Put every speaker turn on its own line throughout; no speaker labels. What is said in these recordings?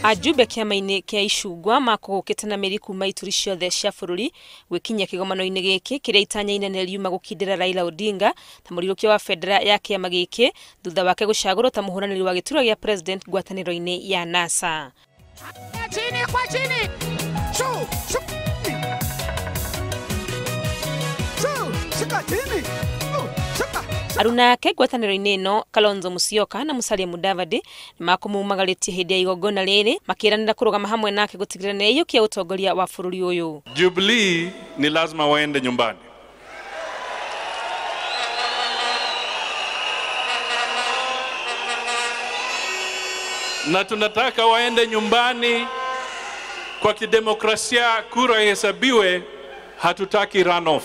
Ajumbe kiama-ini kia icungwa makugukite na meri kuma ituri ciothe cia bururi gwikinya kigomano-ini giki kiria itanya inene riuma gukindira Raila Odinga ta murirukia wa bendera ya kiama giki thutha wake gucagurwo ta muhuraniri wa giturwa gia president ngwataniro-ini ya NASA.
Chini kwa chini. Shika chini.
Aruna yake ngwataniro-ini ino Kalonzo Musyoka na Musalia Mudavadi nimakumumagaritie hindi ya igongona riri makiranira kurugama hamwe nake gutigirana iyo kia utongoria wa bururi uyu.
Jubilee ni lazima waende nyumbani. Na tunataka waende nyumbani kwa kidemokrasia, kura ihesabiwe, hatutaki runoff.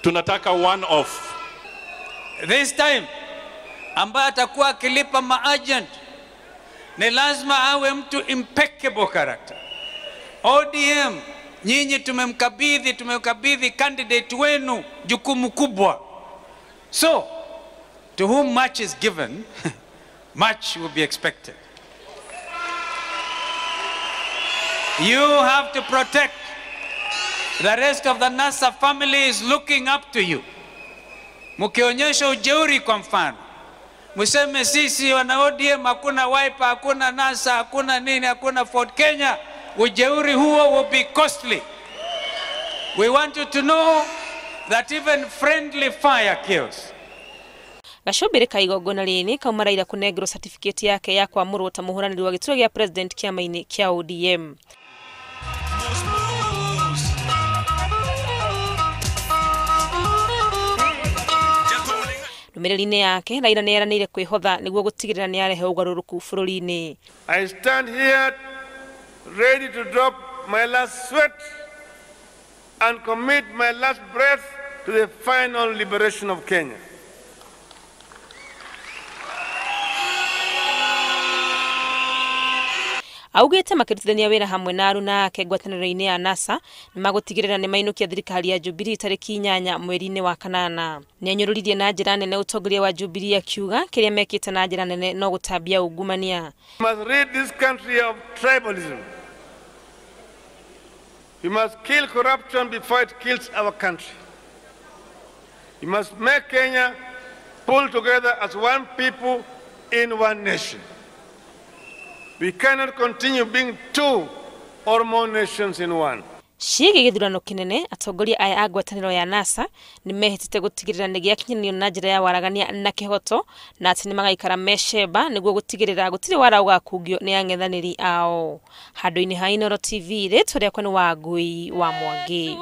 Tunataka one off.
This time ambaye atakuwa akilipa maagent ni lazima awe mtu impeccable character. ODM nyinyi tumemkabidhi candidate wenu jukumu kubwa. So to whom much is given much will be expected. You have to protect. The rest of the NASA family is looking up to you. Mukionyesha ujeuri kwa mfano. Museme sisi wana ODM hakuna Wiper, hakuna NASA, hakuna nini, hakuna Ford Kenya. Ujeuri huo will be costly. We want you to know that even friendly fire kills.
Gacubiri ka igongona riri kauma Raila kunengirwo certificate yake ya kwamurwo ta muhuraniri wa giturwa gia president kiama-ini kia ODM. Numereri-ini yake Raila neranire kwihotha niguo gutigirira ni arehe ugaruruku bururi-ini.
I stand here ready to drop my last sweat and commit my last breath to the final liberation of Kenya.
Augite makirutithania wira hamwe na aruna yake ngwataniro-ini ya NASA nimagutigirira ni mainukia thirikari ya Jubilee tariki 8 mweri-ini wa kanana. Nianyururirie na njira nene utongoria wa Jubilee akiuga kiria mekite na njira nene no gutambia ungumania.
We must rid this country of tribalism. We must kill corruption before it kills our country. We must make Kenya pull together as one people in one nation. We cannot continue being two or more nations in one.
Ciĩgiĩ githurano kinene atongoria aya a ngwatanĩro ya NASA nimehitite gutigirira ni giakinyanio na njira ya waragania na kihoto na ati nimagaikara mecemba niguo gutigirira gutiri wara ugakungio ni ang'ethanĩri ao. Handũ-inĩ ha Inooro TV ritwa rĩakwa ni Wangui wa Mwangi.